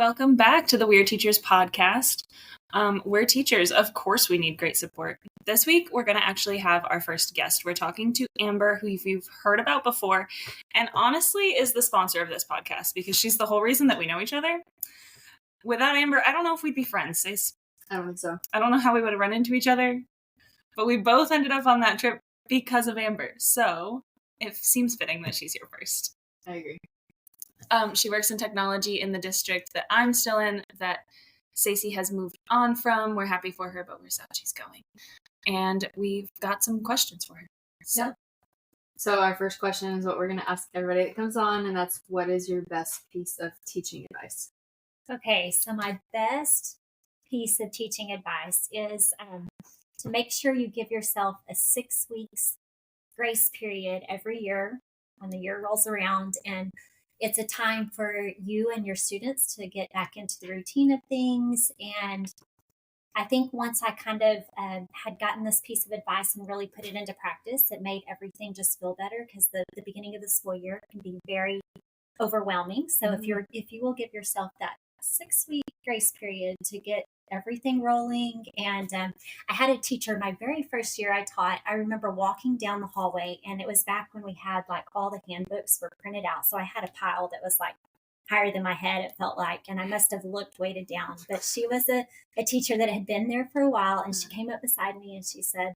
Welcome back to the We're Teachers podcast. We're teachers. Of course, we need great support. This week, we're going to actually have our first guest. We're talking to Amber, who you've heard about before, and honestly is the sponsor of this podcast because she's the whole reason that we know each other. Without Amber, I don't know if we'd be friends, Stace. I don't think so. I don't know how we would have run into each other, but we both ended up on that trip because of Amber. So it seems fitting that she's here first. I agree. She works in technology in the district that I'm still in, that Stacey has moved on from. We're happy for her, but we're sad she's going. And we've got some questions for her. So our first question is what we're going to ask everybody that comes on, and that's, what is your best piece of teaching advice? Okay, so my best piece of teaching advice is to make sure you give yourself a 6 weeks grace period every year when the year rolls around, and it's a time for you and your students to get back into the routine of things. And I think once I kind of had gotten this piece of advice and really put it into practice, it made everything just feel better, because the beginning of the school year can be very overwhelming. So if you will give yourself that 6 week grace period to get everything rolling. And I had a teacher my very first year I taught. I remember walking down the hallway, and it was back when we had like all the handbooks were printed out. So I had a pile that was like higher than my head, it felt like, and I must have looked weighted down. But she was a teacher that had been there for a while, and she came up beside me and she said,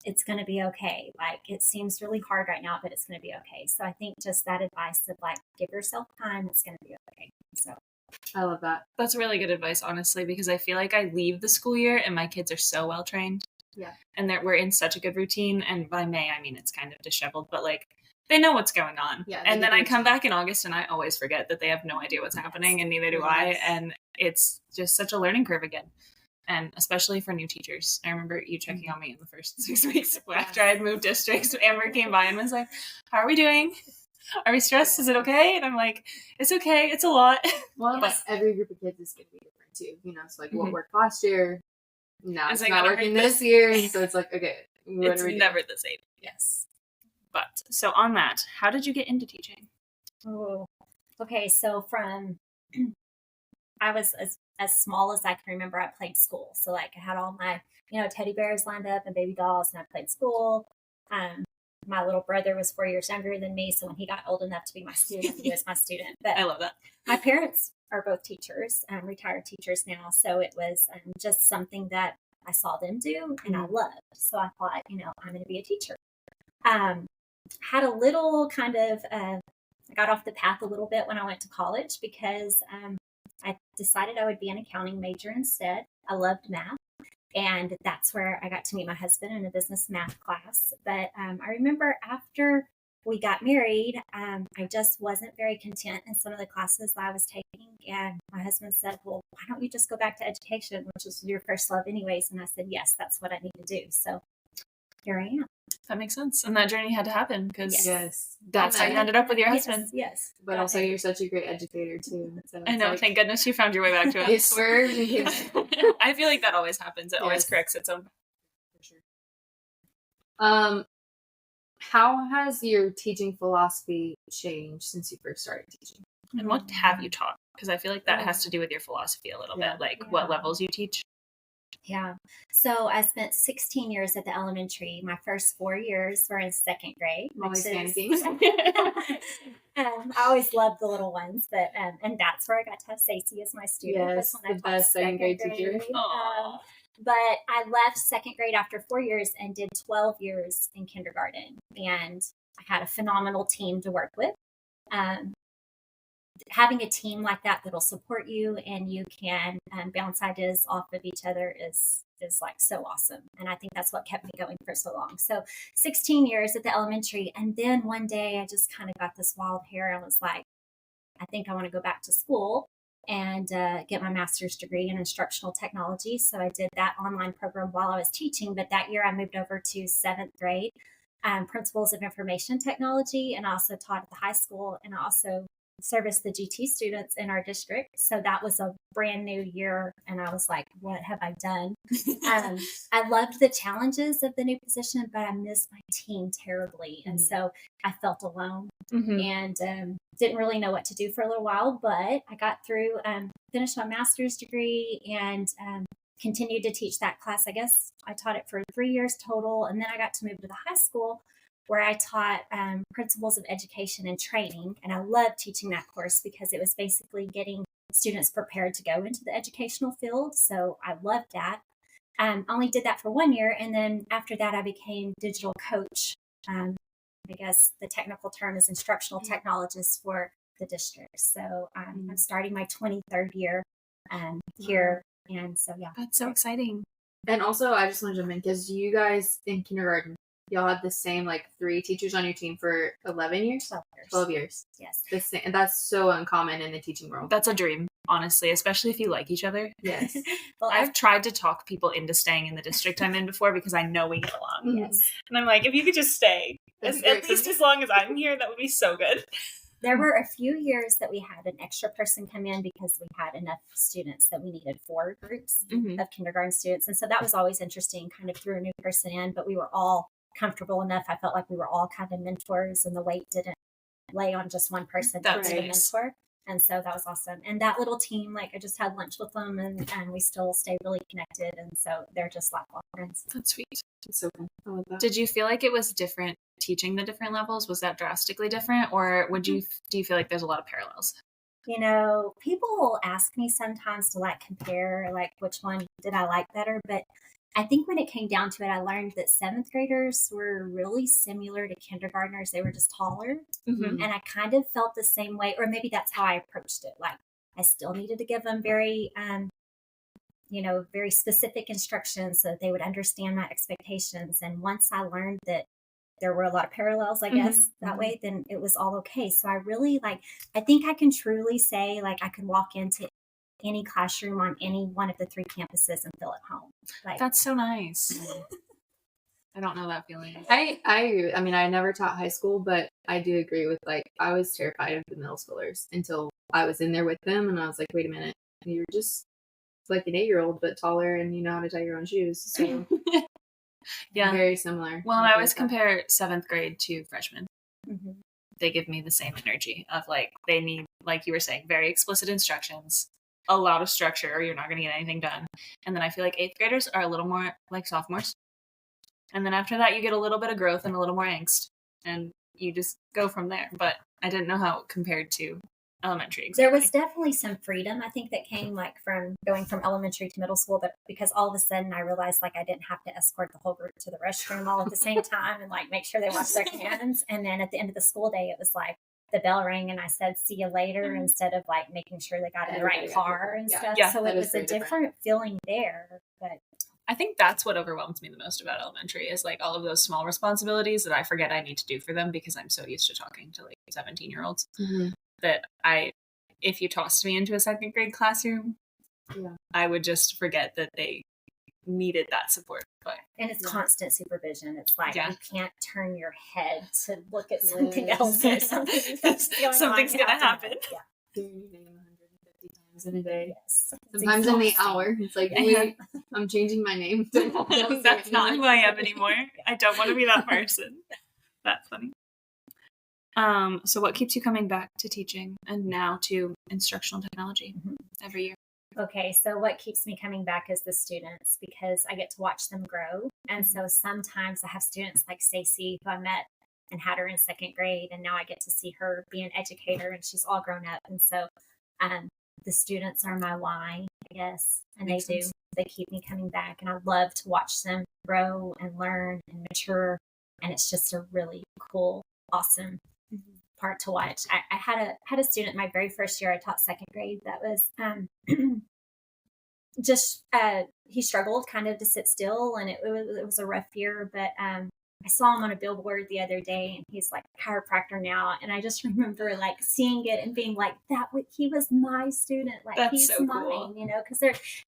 "It's going to be okay. Like, it seems really hard right now, but it's going to be okay." So I think just that advice of like, give yourself time, it's going to be okay. So I love that. That's really good advice, honestly, because I feel like I leave the school year and my kids are so well trained. Yeah. And that we're in such a good routine. And by May, I mean, it's kind of disheveled, but like, they know what's going on. Yeah. And then I come back in August and I always forget that they have no idea what's happening, and neither do I. And it's just such a learning curve again. And especially for new teachers. I remember you checking on me in the first 6 weeks after I had moved districts. Amber came by and was like, "How are we doing? Are we stressed? Is it okay?" And I'm like, "It's okay. It's a lot." Well, but every group of kids is going to be different too. You know, so like what worked last year, now it's not working this year. So it's like, okay, it's never the same. Yes. But so on that, how did you get into teaching? Oh, okay. So from I was as small as I can remember, I played school. So like I had all my, teddy bears lined up and baby dolls, and I played school. My little brother was 4 years younger than me, so when he got old enough to be my student, he was my student. But I love that. My parents are both teachers, retired teachers now, so it was just something that I saw them do and I loved. So I thought, I'm going to be a teacher. Had a little kind of, I got off the path a little bit when I went to college, because I decided I would be an accounting major instead. I loved math. And that's where I got to meet my husband in a business math class. But I remember after we got married, I just wasn't very content in some of the classes that I was taking. And my husband said, "Well, why don't you just go back to education, which was your first love anyways?" And I said, "Yes, that's what I need to do." So here I am. That makes sense. And that journey had to happen because that's how you ended up with your husband. Yes. But also you're such a great educator too. So I know. Thank goodness you found your way back to us. It swerved. I feel like that always happens. It always corrects its own. For sure. How has your teaching philosophy changed since you first started teaching? And what have you taught? Because I feel like that has to do with your philosophy a little bit, like what levels you teach. Yeah. So I spent 16 years at the elementary. My first 4 years were in second grade. I'm always panicking. I always loved the little ones, but and that's where I got to have Stacey as my student. Yes, the best second grade teacher. But I left second grade after 4 years and did 12 years in kindergarten. And I had a phenomenal team to work with. Having a team like that that'll support you and you can bounce ideas off of each other is like so awesome. And I think that's what kept me going for so long. So 16 years at the elementary. And then one day I just kind of got this wild hair and was like, I think I want to go back to school and get my master's degree in instructional technology. So I did that online program while I was teaching. But that year I moved over to 7th grade, principles of information technology. And I also taught at the high school. And I also service the GT students in our district. So that was a brand new year. And I was like, what have I done? I loved the challenges of the new position, but I missed my team terribly. And so I felt alone and didn't really know what to do for a little while. But I got through, finished my master's degree and continued to teach that class. I guess I taught it for 3 years total. And then I got to move to the high school where I taught principles of education and training. And I loved teaching that course because it was basically getting students prepared to go into the educational field. So I loved that. I only did that for 1 year. And then after that, I became digital coach. I guess the technical term is instructional technologist for the district. So I'm starting my 23rd year here. And so, yeah. That's so exciting. And also, I just want to jump in because you guys in kindergarten, y'all had the same, like, 3 teachers on your team for 11 years? 12 years. 12 years. Yes. And that's so uncommon in the teaching world. That's a dream, honestly, especially if you like each other. Yes. Well, I've tried to talk people into staying in the district I'm in before because I know we get along. yes. And I'm like, if you could just stay, That's great at for least me. as long as I'm here, that would be so good. There were a few years that we had an extra person come in because we had enough students that we needed 4 groups of kindergarten students. And so that was always interesting, kind of threw a new person in, but we were all comfortable enough. I felt like we were all kind of mentors and the weight didn't lay on just one person to That's be the nice. mentor. And so that was awesome. And that little team, like I just had lunch with them and we still stay really connected. And so they're just lifelong friends. That's sweet. It's so fun. I love that. Did you feel like it was different teaching the different levels? Was that drastically different? Or do you feel like there's a lot of parallels? You know, people will ask me sometimes to like compare, like which one did I like better? But I think when it came down to it, I learned that 7th graders were really similar to kindergartners. They were just taller. Mm-hmm. And I kind of felt the same way, or maybe that's how I approached it. Like I still needed to give them very, very specific instructions so that they would understand my expectations. And once I learned that there were a lot of parallels, I guess, that way, then it was all okay. So I really I think I can truly say like I could walk into any classroom on any one of the 3 campuses and feel at home. Like That's so nice. I don't know that feeling. I agree. I mean, I never taught high school, but I do agree with, like, I was terrified of the middle schoolers until I was in there with them, and I was like, wait a minute, you're just like an 8-year-old, but taller, and you know how to tie your own shoes. So, Yeah. very similar. Well, and I always compare 7th grade to freshmen. mhm. They give me the same energy of like, they need, like you were saying, very explicit instructions, a lot of structure, or you're not going to get anything done. And then I feel like 8th graders are a little more like sophomores. And then after that, you get a little bit of growth and a little more angst, and you just go from there. But I didn't know how it compared to elementary. Exactly. There was definitely some freedom, I think, that came like from going from elementary to middle school, but because all of a sudden I realized like I didn't have to escort the whole group to the restroom all at the same time and like make sure they washed their hands. And then at the end of the school day, it was like the bell rang and I said, see you later, instead of like making sure they got in the right Everybody got car there. and Yeah. stuff. Yeah, So that it is was a very different feeling there. But I think that's what overwhelms me the most about elementary is like all of those small responsibilities that I forget I need to do for them because I'm so used to talking to like 17-year-olds that if you tossed me into a 2nd grade classroom, I would just forget that they needed that support. But and it's constant supervision. It's like Yeah. you can't turn your head to look at something else or something. Something's gonna happen. Yeah. Doing your name 150 times in a day. Yes. It's Sometimes in the exhausting. hour. It's like, Yeah. wait, I'm changing my name. That's not who I am anymore. I don't want to be that person. That's funny. So what keeps you coming back to teaching and now to instructional technology every year? Okay, so what keeps me coming back is the students because I get to watch them grow. And so sometimes I have students like Stacey, who I met and had her in 2nd grade, and now I get to see her be an educator and she's all grown up. And so the students are my why, I guess, and Makes they do. sense. They keep me coming back, and I love to watch them grow and learn and mature. And it's just a really cool, awesome part to watch. I had a student my very first year I taught 2nd grade that was just he struggled kind of to sit still, and it was a rough year, but I saw him on a billboard the other day, and he's like a chiropractor now, and I just remember like seeing it and being like, he was my student, like That's he's so mine, cool. you know, because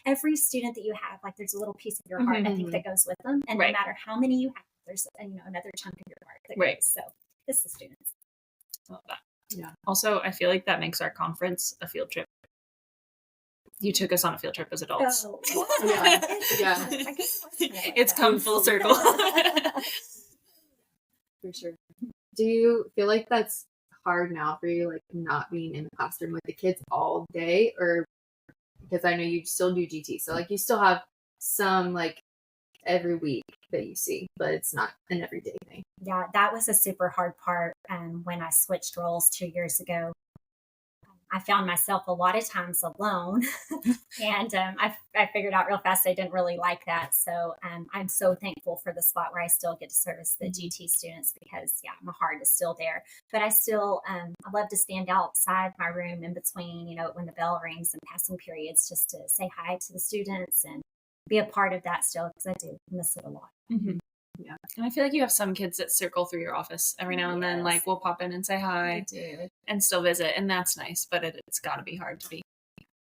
every student that you have, like there's a little piece of your heart I think that goes with them, and Right. no matter how many you have, there's another chunk of your heart that Right. goes. So it's the students. I love that. Also, I feel like that makes our conference a field trip. You took us on a field trip as adults. Oh, Yeah. Yeah. I guess it was like It's that. come full circle. For sure. Do you feel like that's hard now for you, like not being in the classroom with the kids all day? Or because I know you still do GT, so like you still have some like every week that you see, but it's not an everyday thing. Yeah, that was a super hard part. When I switched roles 2 years ago, I found myself a lot of times alone, and I figured out real fast I didn't really like that. So I'm so thankful for the spot where I still get to service the GT students because my heart is still there. But I still I love to stand outside my room in between, when the bell rings and passing periods, just to say hi to the students and be a part of that still because I do miss it a lot. Mm-hmm. Yeah. And I feel like you have some kids that circle through your office every now and then, like we'll pop in and say hi I do. and still visit. And that's nice, but it's got to be hard to be.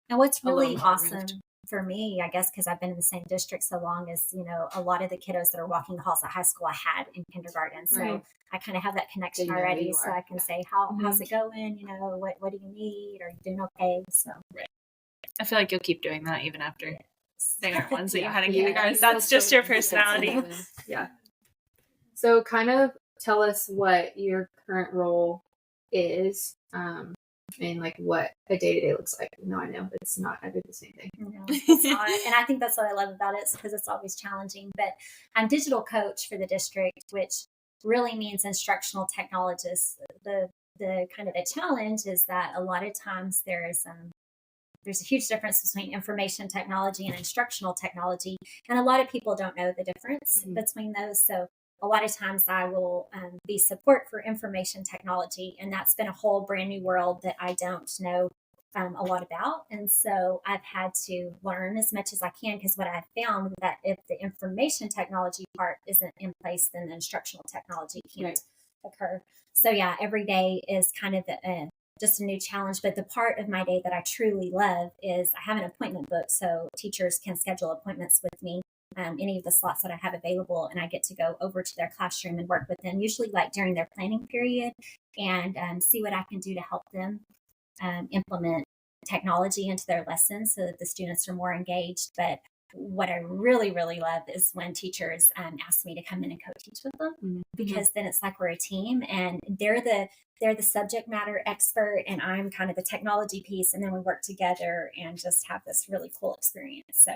And what's really little awesome removed. for me, I guess, because I've been in the same district so long, is, a lot of the kiddos that are walking the halls at high school I had in kindergarten. So Right. I kind of have that connection They know who already. you So are. I can say, how's it going? What do you need? Are you doing okay? So I feel like you'll keep doing that even after they aren't ones that you had in Yeah. kindergarten. Yeah. That's just your personality. Yeah. So kind of tell us what your current role is, and like what a day-to-day looks like. No, I know it's not ever the same thing. It's not. And I think that's what I love about it, because it's always challenging. But I'm digital coach for the district, which really means instructional technologist. The kind of the challenge is that a lot of times there's a huge difference between information technology and instructional technology. And a lot of people don't know the difference between those. So a lot of times I will be support for information technology. And that's been a whole brand new world that I don't know a lot about. And so I've had to learn as much as I can, because what I've found that if the information technology part isn't in place, then the instructional technology can't occur. So every day is kind of just a new challenge. But the part of my day that I truly love is I have an appointment book, so teachers can schedule appointments with me, any of the slots that I have available, and I get to go over to their classroom and work with them, usually like during their planning period, and see what I can do to help them implement technology into their lessons so that the students are more engaged. But what I really, really love is when teachers ask me to come in and co-teach with them, because then it's like we're a team, and they're the subject matter expert and I'm kind of the technology piece, and then we work together and just have this really cool experience. So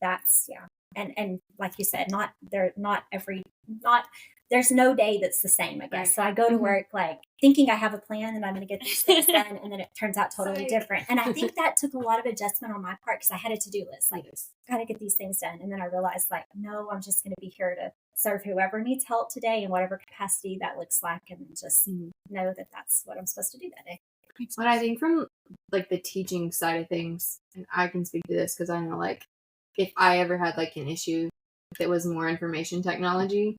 that's and like you said, there's no day that's the same, I guess. Right. So I go to work like thinking I have a plan and I'm going to get these things done, and then it turns out totally different. And I think that took a lot of adjustment on my part, because I had a to-do list, like got to get these things done. And then I realized, like, no, I'm just going to be here to serve whoever needs help today in whatever capacity that looks like, and just know that that's what I'm supposed to do that day. But I think from like the teaching side of things, and I can speak to this because I know, like, if I ever had like an issue that was more information technology,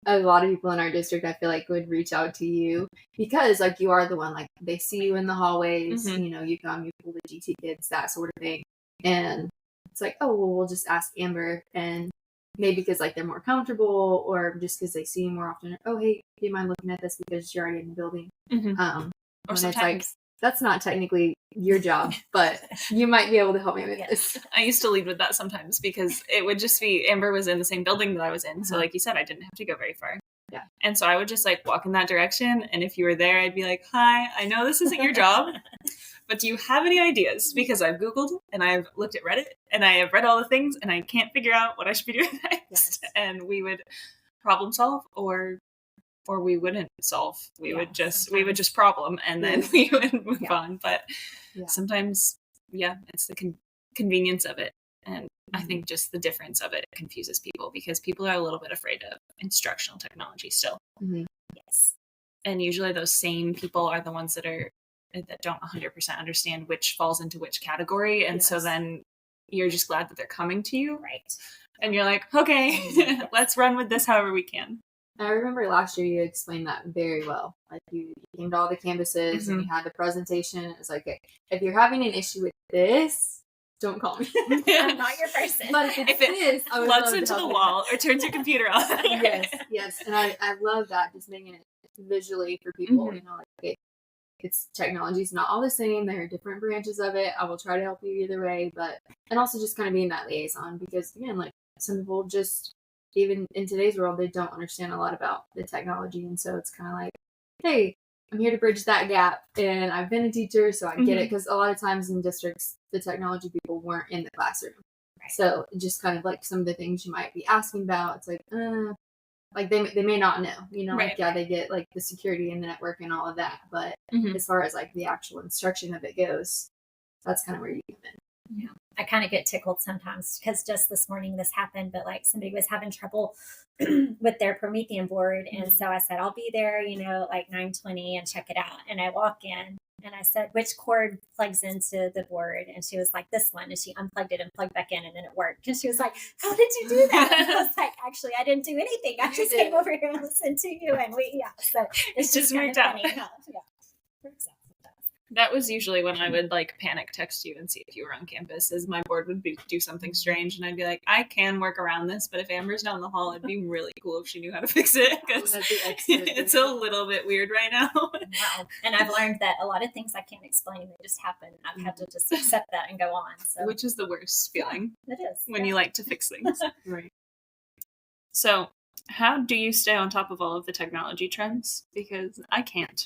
a lot of people in our district, I feel like, would reach out to you, because like you are the one, like they see you in the hallways, you come, you pull the GT kids, that sort of thing. And it's like, oh, well, we'll just ask Amber. And maybe because like they're more comfortable, or just because they see you more often. Oh, hey, do you mind looking at this because you're already in the building? Or It's sometimes like, that's not technically your job, but you might be able to help me with this. I used to lead with that sometimes, because it would just be Amber was in the same building that I was in. So like you said, I didn't have to go very far. Yeah. And so I would just like walk in that direction. And if you were there, I'd be like, hi, I know this isn't your job, but do you have any ideas? Because I've Googled and I've looked at Reddit and I have read all the things and I can't figure out what I should be doing next. Yes. And we would problem solve, or we wouldn't solve. We would just problem, and then we would move on. But sometimes, it's the convenience of it. And I think just the difference of it confuses people, because people are a little bit afraid of instructional technology still. Yes. And usually those same people are the ones that don't 100% understand which falls into which category. And so then you're just glad that they're coming to you. Right. And you're like, okay, let's run with this however we can. I remember last year you explained that very well. Like you came to all the campuses and you had the presentation. It was like, okay, if you're having an issue with this, don't call me. I'm not your person. But if it plugs love into to the help wall or turns your computer on. yes. And I love that, just making it visually for people, like, okay, technology's not all the same. There are different branches of it. I will try to help you either way, and also just kind of being that liaison, because again, like, some people just, even in today's world, they don't understand a lot about the technology. And so it's kind of like, hey, I'm here to bridge that gap. And I've been a teacher, so I get it. Because a lot of times in districts, the technology people weren't in the classroom. Right. So just kind of like some of the things you might be asking about, it's like they may not know, Right. like, yeah, they get like the security and the network and all of that. But as far as like the actual instruction of it goes, that's kind of where you come in. Yeah. I kind of get tickled sometimes because just this morning this happened, but like somebody was having trouble with their Promethean board. And so I said, I'll be there, like 9:20 and check it out. And I walk in and I said, which cord plugs into the board? And she was like, this one. And she unplugged it and plugged back in, and then it worked. And she was like, how did you do that? And I was like, actually, I didn't do anything. I just came over here and listened to you. And so it's just worked kind of out. funny. Yeah. Works out. That was usually when I would like panic text you and see if you were on campus, as my board would do something strange, and I'd be like, I can work around this, but if Amber's down the hall, it'd be really cool if she knew how to fix it, because it's a little bit weird right now. Wow. And I've learned that a lot of things I can't explain, they just happen. I've had to just accept that and go on. So Which is the worst feeling. It is. When you like to fix things. Right. So how do you stay on top of all of the technology trends? Because I can't.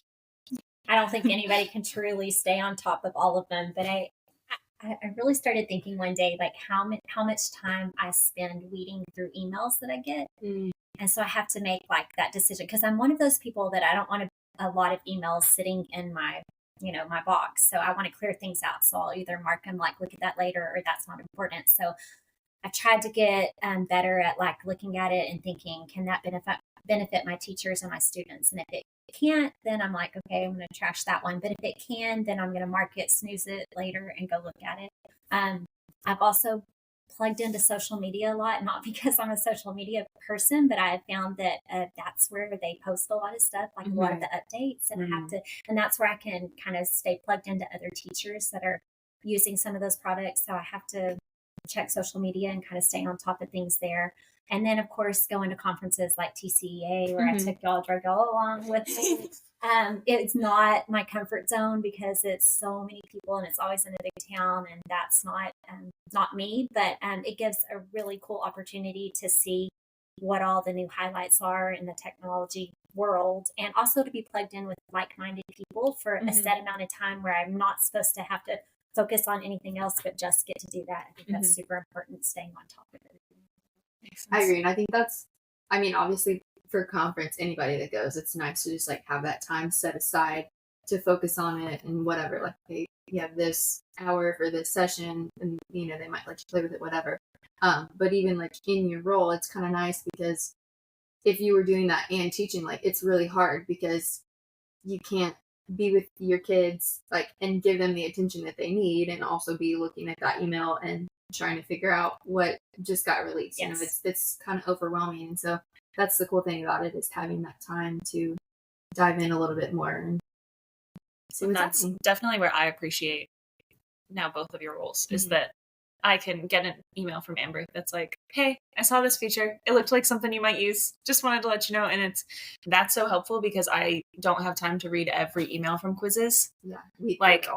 I don't think anybody can truly stay on top of all of them, but I really started thinking one day, like how much time I spend weeding through emails that I get. And so I have to make like that decision, because I'm one of those people that I don't want a lot of emails sitting in my my box. So I want to clear things out. So I'll either mark them like, look at that later, or that's not important. So I tried to get better at like looking at it and thinking, can that benefit my teachers and my students? And if it can't, then I'm like, okay, I'm going to trash that one. But if it can, then I'm going to mark it, snooze it later, and go look at it. I've also plugged into social media a lot, not because I'm a social media person, but I have found that that's where they post a lot of stuff, like a lot of the updates, and and that's where I can kind of stay plugged into other teachers that are using some of those products. So I have to check social media and kind of stay on top of things there. And then, of course, going to conferences like TCEA, where I drug y'all along with me. It's not my comfort zone because it's so many people and it's always in a big town, and that's not me. But it gives a really cool opportunity to see what all the new highlights are in the technology world, and also to be plugged in with like-minded people for a set amount of time where I'm not supposed to have to focus on anything else, but just get to do that. I think that's super important, staying on top of it. I agree. And I think obviously for conference, anybody that goes, it's nice to just like have that time set aside to focus on it and whatever. Like, okay, you have this hour for this session, and they might let you play with it, whatever. But even like in your role, it's kind of nice, because if you were doing that and teaching, like, it's really hard because you can't be with your kids like and give them the attention that they need, and also be looking at that email and trying to figure out what just got released. Yes. It's kind of overwhelming, and so that's the cool thing about it, is having that time to dive in a little bit more and see what's That's happening. definitely where I appreciate now both of your roles, is that I can get an email from Amber that's like, hey, I saw this feature. It looked like something you might use. Just wanted to let you know. And that's so helpful, because I don't have time to read every email from quizzes. Yeah. Like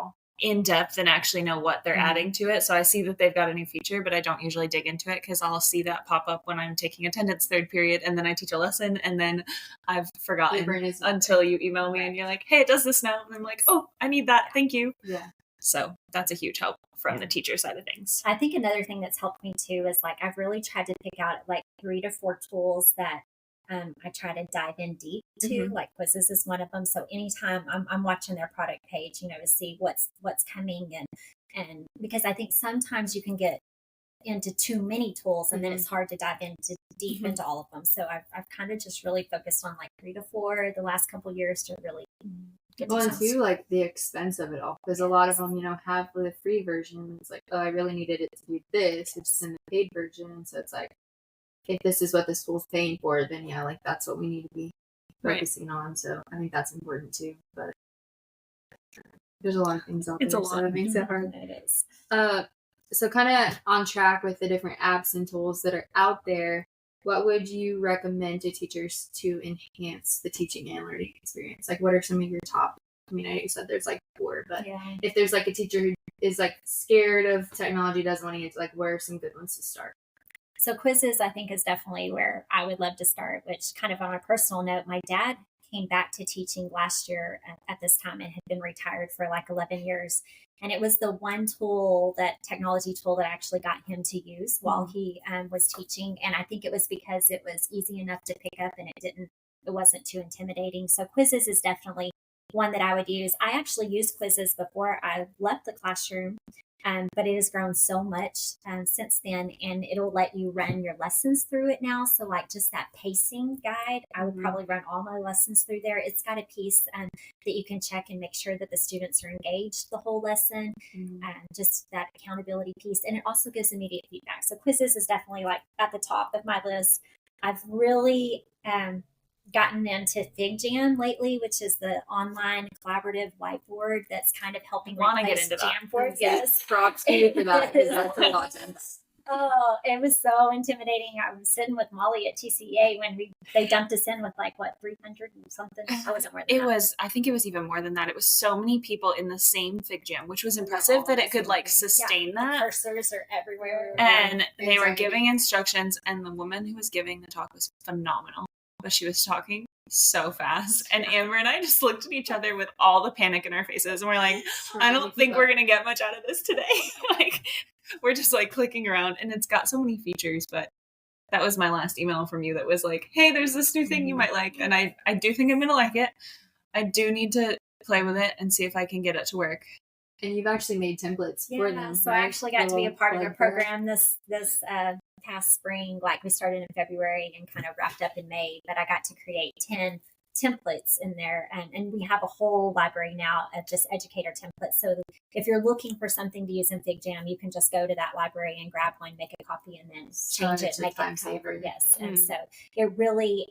in depth and actually know what they're adding to it. So I see that they've got a new feature, but I don't usually dig into it, because I'll see that pop up when I'm taking attendance third period, and then I teach a lesson, and then I've forgotten until you email me and you're like, hey, it does this now. And I'm like, oh, I need that. Thank you. Yeah. So that's a huge help from the teacher side of things. I think another thing that's helped me too is like I've really tried to pick out like 3 to 4 tools that I try to dive in deep to. Like quizzes is one of them. So anytime I'm watching their product page, to see what's coming, and because I think sometimes you can get into too many tools, and then it's hard to dive into deep into all of them. So I've kind of just really focused on like 3 to 4 the last couple of years to really get and too, like the expense of it all, because a lot of them have the free version. It's like, oh, I really needed it to do this, which is in the paid version. And so it's like, if this is what the school's paying for, then like that's what we need to be focusing on. So I think that's important too. But there's a lot of things out there, so it makes it hard. It is. So kind of on track with the different apps and tools that are out there, what would you recommend to teachers to enhance the teaching and learning experience? Like, what are some of your top I mean, I know you said there's like 4, but Yeah. if there's like a teacher who is like scared of technology, doesn't want to use, like, where are some good ones to start? So quizzes, I think, is definitely where I would love to start, which kind of on a personal note, my dad came back to teaching last year at this time and had been retired for like 11 years. And it was the one technology tool that actually got him to use while he was teaching. And I think it was because it was easy enough to pick up and it wasn't too intimidating. So quizzes is definitely one that I would use. I actually used quizzes before I left the classroom. But it has grown so much since then, and it'll let you run your lessons through it now. So like just that pacing guide, I would probably run all my lessons through there. It's got a piece that you can check and make sure that the students are engaged the whole lesson, just that accountability piece. And it also gives immediate feedback. So quizzes is definitely like at the top of my list. I've really gotten into FigJam lately, which is the online collaborative whiteboard that's kind of helping replace Jamboard. Yes, props to you for that, because that's a lot. Oh, it was so intimidating. I was sitting with Molly at TCA when they dumped us in with like 300 and something. I wasn't more than that. I think it was even more than that. It was so many people in the same FigJam, which was impressive that it could like sustain that. The cursors are everywhere. And they were giving instructions, and the woman who was giving the talk was phenomenal. But she was talking so fast, and Amber and I just looked at each other with all the panic in our faces, and we're like, I don't think we're gonna get much out of this today. Like, we're just like clicking around, and it's got so many features. But that was my last email from you that was like, hey, there's this new thing you might like, and I do think I'm gonna like it. I do need to play with it and see if I can get it to work. And you've actually made templates for them. So right? I actually got to be a part of their program this past spring. Like we started in February and kind of wrapped up in May, but I got to create 10 templates in there. And we have a whole library now of just educator templates. So if you're looking for something to use in FigJam, you can just go to that library and grab one, make a copy, and then change it, make it saver. Yes. Mm-hmm. And so it really,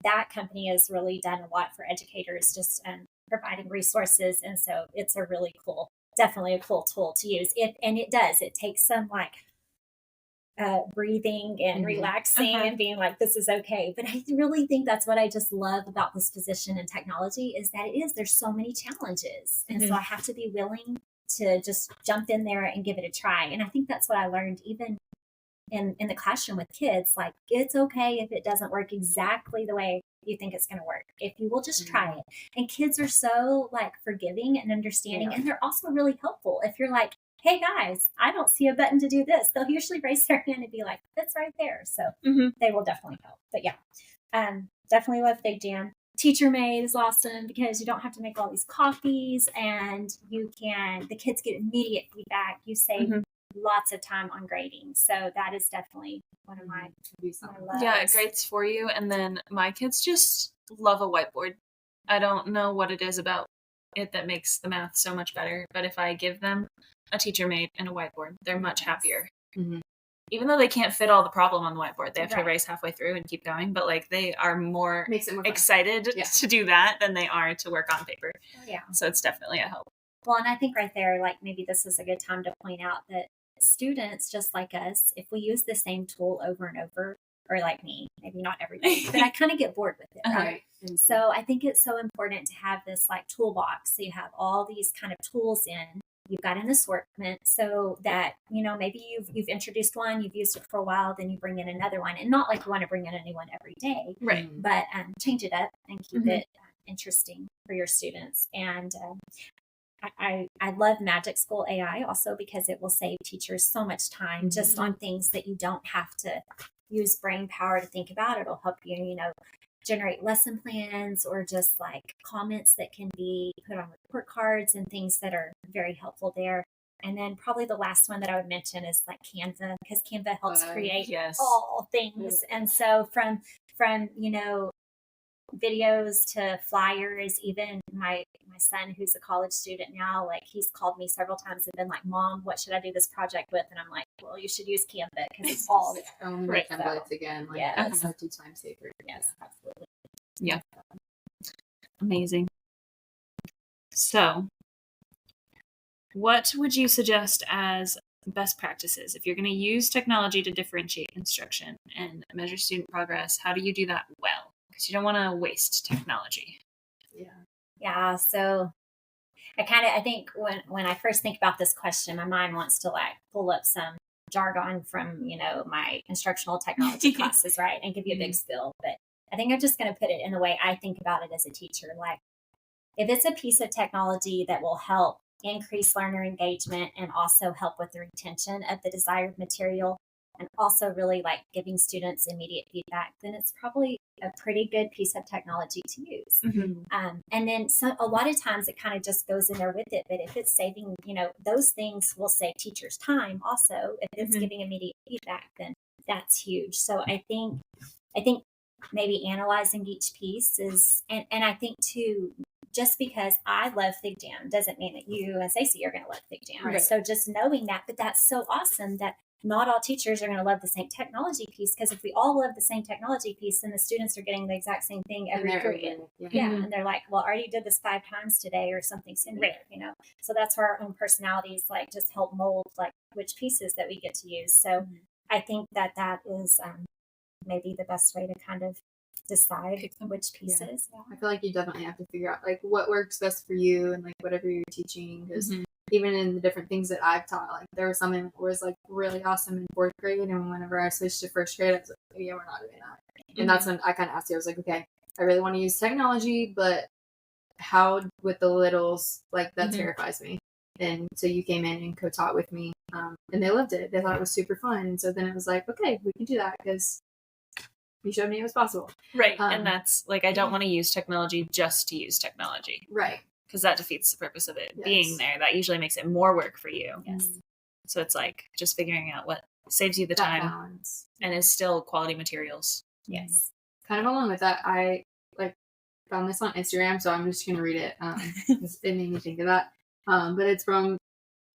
that company has really done a lot for educators, just providing resources. And so it's a really definitely a cool tool to use. It takes some like breathing and relaxing and being like, this is okay. But I really think that's what I just love about this position in technology is that there's so many challenges. And so I have to be willing to just jump in there and give it a try. And I think that's what I learned even in the classroom with kids. Like, it's okay if it doesn't work exactly the way you think it's going to work, if you will just try it. And kids are so like forgiving and understanding, and they're also really helpful. If you're like, hey guys, I don't see a button to do this, they'll usually raise their hand and be like, it's right there. So they will definitely help. But yeah, definitely love FigJam. TeacherMade is awesome because you don't have to make all these copies, and the kids get immediate feedback. You save lots of time on grading. So that is definitely one of my loves. Yeah, it grades for you. And then my kids just love a whiteboard. I don't know what it is about it that makes the math so much better, but if I give them a TeacherMade and a whiteboard, they're much happier. Even though they can't fit all the problem on the whiteboard, they have to erase halfway through and keep going, but like they are more excited to do that than they are to work on paper. So it's definitely a help. Well, and I think right there, like maybe this is a good time to point out that students, just like us, if we use the same tool over and over, or like me, maybe not everybody, but I kind of get bored with it, right? So I think it's so important to have this like toolbox. So you have all these kind of tools in. You've got an assortment so that, maybe you've introduced one, you've used it for a while, then you bring in another one. And not like you want to bring in a new one every day, right? But change it up and keep it interesting for your students. And I love Magic School AI also because it will save teachers so much time just on things that you don't have to use brain power to think about. It'll help you, generate lesson plans or just like comments that can be put on report cards and things that are very helpful there. And then probably the last one that I would mention is like Canva, because Canva helps create all things. And so from videos to flyers, even my son, who's a college student now, like he's called me several times and been like, Mom, what should I do this project with? And I'm like, well, you should use Canva because it's all there. Templates again, like that's such a time saver. Yes, absolutely. Yeah. Amazing. So what would you suggest as best practices if you're going to use technology to differentiate instruction and measure student progress? How do you do that well? Because you don't want to waste technology. Yeah. So I think when I first think about this question, my mind wants to like pull up some jargon from, my instructional technology classes, right? And give you a big spill. But I think I'm just going to put it in the way I think about it as a teacher. Like, if it's a piece of technology that will help increase learner engagement and also help with the retention of the desired material, and also really like giving students immediate feedback, then it's probably a pretty good piece of technology to use. And then a lot of times it kind of just goes in there with it. But if it's saving, those things will save teachers time also. If it's giving immediate feedback, then that's huge. So I think maybe analyzing each piece is, and I think too, just because I love FigJam doesn't mean that you and Stacey are going to love FigJam. Right. So just knowing that, but that's so awesome that not all teachers are going to love the same technology piece, because if we all love the same technology piece, then the students are getting the exact same thing every period. And they're like, well, I already did this 5 times today or something similar, So that's where our own personalities like just help mold like which pieces that we get to use. So I think that is maybe the best way to kind of decide which pieces. I feel like you definitely have to figure out like what works best for you and like whatever you're teaching, because even in the different things that I've taught, like there was something that was like really awesome in 4th grade, and whenever I switched to 1st grade, I was like, oh, yeah, we're not doing that. And that's when I kind of asked you, I was like, okay, I really want to use technology, but how with the littles, like that terrifies me. And so you came in and co-taught with me, and they loved it. They thought it was super fun. And so then it was like, okay, we can do that because you showed me it was possible. Right. And that's like, I don't want to use technology just to use technology. Right. Because that defeats the purpose of it being there. That usually makes it more work for you. Yes. So it's like just figuring out what saves you the time balance. And is still quality materials. Yes. Kind of along with that, I like found this on Instagram, so I'm just going to read it. It made me think of that. But it's from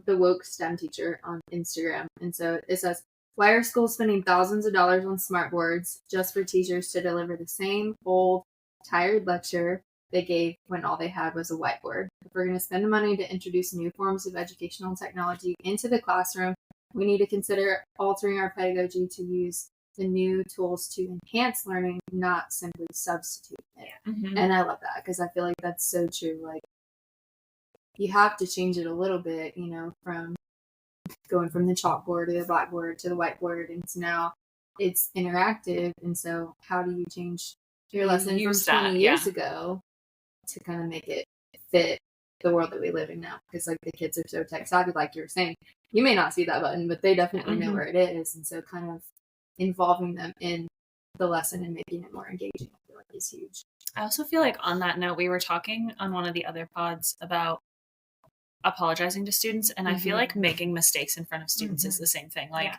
the woke STEM teacher on Instagram. And so it says, why are schools spending thousands of dollars on smart boards just for teachers to deliver the same old, tired lecture they gave when all they had was a whiteboard? If we're going to spend the money to introduce new forms of educational technology into the classroom, we need to consider altering our pedagogy to use the new tools to enhance learning, not simply substitute it. And I love that because I feel like that's so true. Like, you have to change it a little bit, from going from the chalkboard to the blackboard to the whiteboard, and so now it's interactive. And so how do you change your lesson from 20 years ago to kind of make it fit the world that we live in now? Because like the kids are so tech savvy, like you were saying, you may not see that button, but they definitely know where it is. And so kind of involving them in the lesson and making it more engaging, I feel like is huge. I also feel like on that note, we were talking on one of the other pods about apologizing to students, and I feel like making mistakes in front of students is the same thing. Like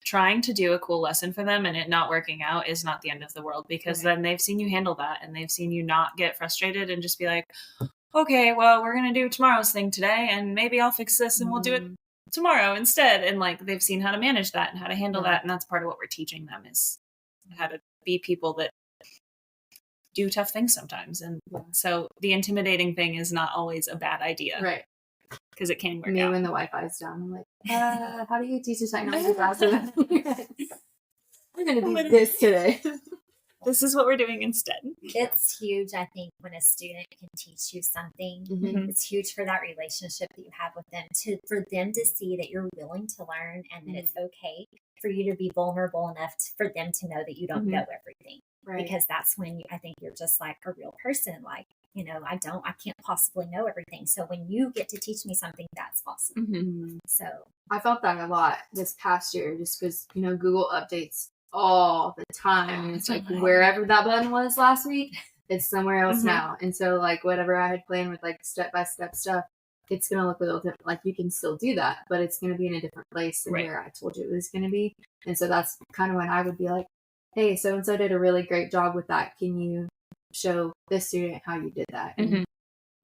trying to do a cool lesson for them and it not working out is not the end of the world, because then they've seen you handle that and they've seen you not get frustrated and just be like, okay, well, we're going to do tomorrow's thing today and maybe I'll fix this and we'll do it tomorrow instead. And like they've seen how to manage that and how to handle that, and that's part of what we're teaching them, is how to be people that do tough things sometimes. And so the intimidating thing is not always a bad idea. Right. Because it can work Me out. when the Wi-Fi's down, I'm like, how do you teach a technology class? We're going to do this today. This is what we're doing instead. It's huge, I think, when a student can teach you something. It's huge for that relationship that you have with them, for them to see that you're willing to learn and that it's okay for you to be vulnerable enough for them to know that you don't know everything. Right. Because that's when I think you're just like a real person. Like, I can't possibly know everything. So when you get to teach me something, that's awesome. So I felt that a lot this past year, just because, Google updates all the time. And it's like wherever that button was last week, it's somewhere else now. And so like whatever I had planned with like step-by-step stuff, it's going to look a little different. Like you can still do that, but it's going to be in a different place than where I told you it was going to be. And so that's kind of when I would be like, hey, so-and-so did a really great job with that. Can you show this student how you did that? And,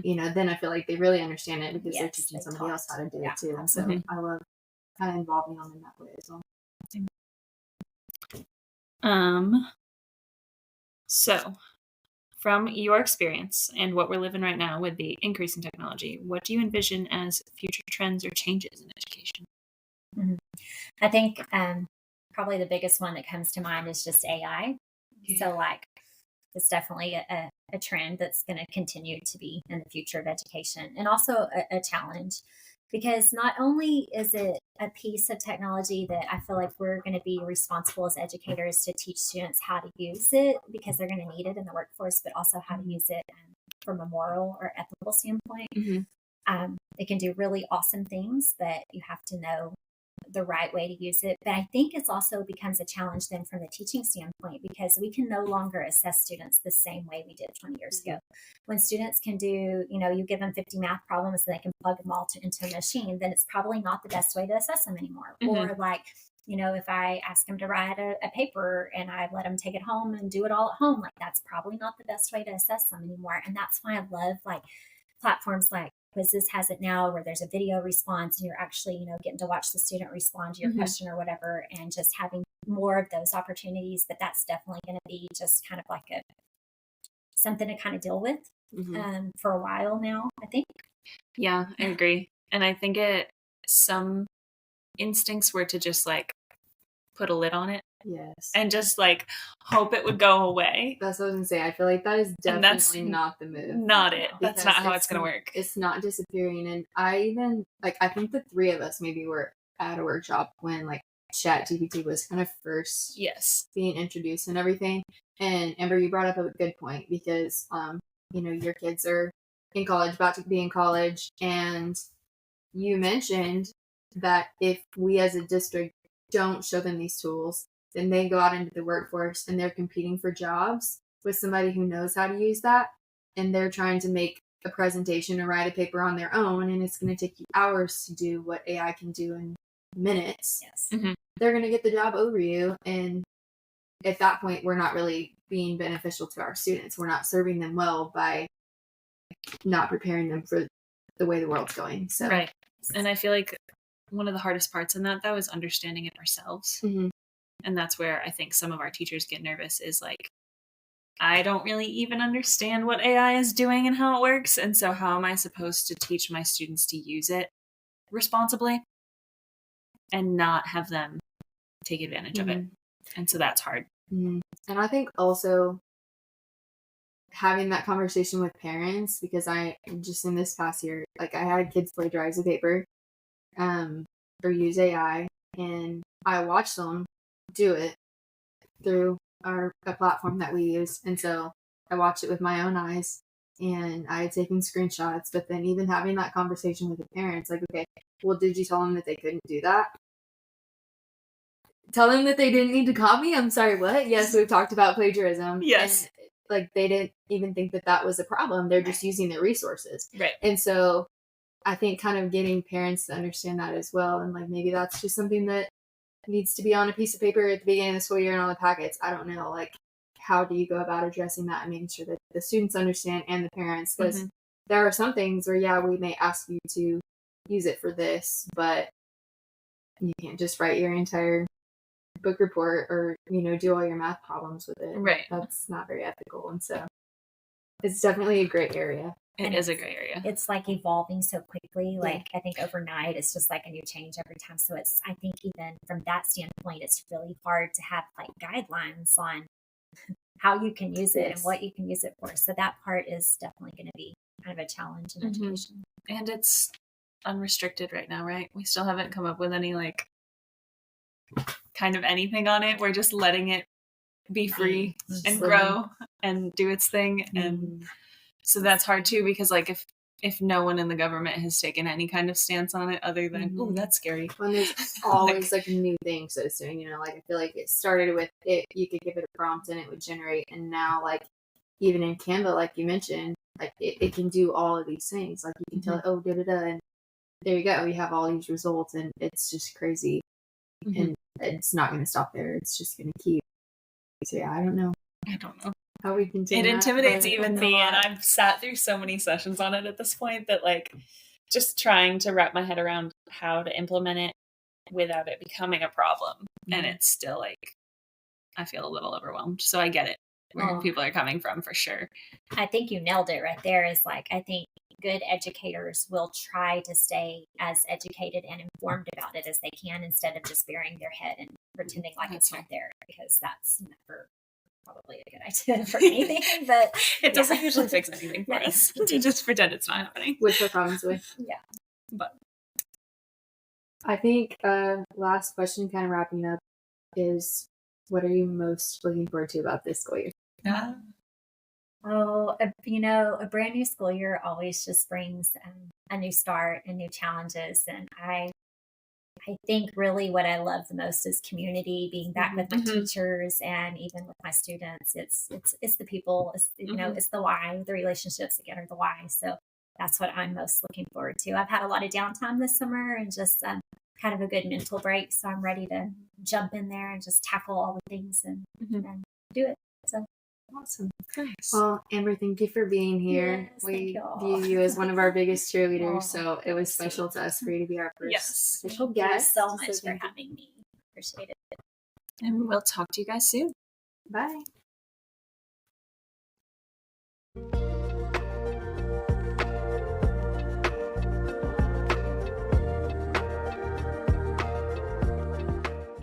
then I feel like they really understand it because they're teaching somebody else how to do it too. And so I love kind of involving them in that way as well. So from your experience and what we're living right now with the increase in technology, what do you envision as future trends or changes in education? I think probably the biggest one that comes to mind is just AI. So like it's definitely a trend that's going to continue to be in the future of education, and also a challenge, because not only is it a piece of technology that I feel like we're going to be responsible as educators to teach students how to use it because they're going to need it in the workforce, but also how to use it from a moral or ethical standpoint. It can do really awesome things, but you have to know the right way to use it. But I think it's also becomes a challenge then from the teaching standpoint, because we can no longer assess students the same way we did 20 years ago. When students can do, you give them 50 math problems and they can plug them all into a machine, then it's probably not the best way to assess them anymore. Or like, if I ask them to write a paper and I let them take it home and do it all at home, like that's probably not the best way to assess them anymore. And that's why I love like platforms like Quizzes has it now, where there's a video response and you're actually, getting to watch the student respond to your question or whatever, and just having more of those opportunities. But that's definitely going to be just kind of like something to kind of deal with for a while now, I think. Yeah, I agree. And I think some instincts were to just like put a lid on it. Yes. And just like hope it would go away. That's what I was going to say. I feel like that is definitely not the move. Not it. That's not how it's going to work. It's not disappearing. And I think the three of us maybe were at a workshop when like ChatGPT was kind of first being introduced and everything. And Amber, you brought up a good point, because, your kids are in college, about to be in college. And you mentioned that if we as a district don't show them these tools, then they go out into the workforce and they're competing for jobs with somebody who knows how to use that. And they're trying to make a presentation or write a paper on their own. And it's going to take you hours to do what AI can do in minutes. Yes. They're going to get the job over you. And at that point, we're not really being beneficial to our students. We're not serving them well by not preparing them for the way the world's going. So. Right. And I feel like one of the hardest parts in that, though, is understanding it ourselves. And that's where I think some of our teachers get nervous, is like, I don't really even understand what AI is doing and how it works. And so how am I supposed to teach my students to use it responsibly and not have them take advantage of it? And so that's hard. And I think also having that conversation with parents, because I just in this past year, like I had kids plagiarize a paper or use AI, and I watched them do it through a platform that we use. And so I watched it with my own eyes, and I had taken screenshots. But then even having that conversation with the parents, like, okay, well, did you tell them that they couldn't do that? Tell them that they didn't need to copy? I'm sorry, what? Yes, we've talked about plagiarism. Yes. And, like, they didn't even think that was a problem. They're just using their resources. Right. And so I think kind of getting parents to understand that as well. And like, maybe that's just something that needs to be on a piece of paper at the beginning of the school year and on the packets. I don't know. Like, how do you go about addressing that and making sure that the students understand and the parents? Because there are some things where, yeah, we may ask you to use it for this, but you can't just write your entire book report or, do all your math problems with it. Right. That's not very ethical. And so it's definitely a gray area. It is a gray area. It's like evolving so quickly. Like, I think overnight it's just like a new change every time. So I think even from that standpoint, it's really hard to have like guidelines on how you can use it and what you can use it for. So that part is definitely going to be kind of a challenge in education. And it's unrestricted right now, right? We still haven't come up with any like kind of anything on it. We're just letting it be free and grow and do its thing. And so that's hard too, because like if no one in the government has taken any kind of stance on it other than, oh, that's scary. When there's always like new things that it's doing, like I feel like it started with it, you could give it a prompt and it would generate, and now like even in Canva, like you mentioned, like it can do all of these things. Like you can tell it, oh, da-da-da, and there you go, you have all these results, and it's just crazy. And it's not going to stop there. It's just going to keep. So yeah, I don't know how we can do it. Intimidates that, even me, and I've sat through so many sessions on it at this point that like just trying to wrap my head around how to implement it without it becoming a problem. And it's still like I feel a little overwhelmed. So I get it where people are coming from, for sure. I think you nailed it right there. Is like, I think good educators will try to stay as educated and informed about it as they can, instead of just burying their head and pretending like it's not there, because that's never probably a good effective for anything, but It doesn't yeah. usually fix anything for us to just pretend it's not happening. Which we're problems with. Yeah. But I think last question, kind of wrapping up, is what are you most looking forward to about this school year? Oh, a brand new school year always just brings a new start and new challenges. And I think really what I love the most is community, being back with my teachers and even with my students. It's the people, it's the why, the relationships again are the why. So that's what I'm most looking forward to. I've had a lot of downtime this summer and just kind of a good mental break. So I'm ready to jump in there and just tackle all the things and do it. So awesome. Nice. Well, Amber, thank you for being here. Yes, We thank y'all. view you as one of our biggest cheerleaders, Oh, so it was special to us for you to be our first Yes. official Thank you guest. so much for thank you. having me. Appreciate it. And we'll talk to you guys soon. Bye.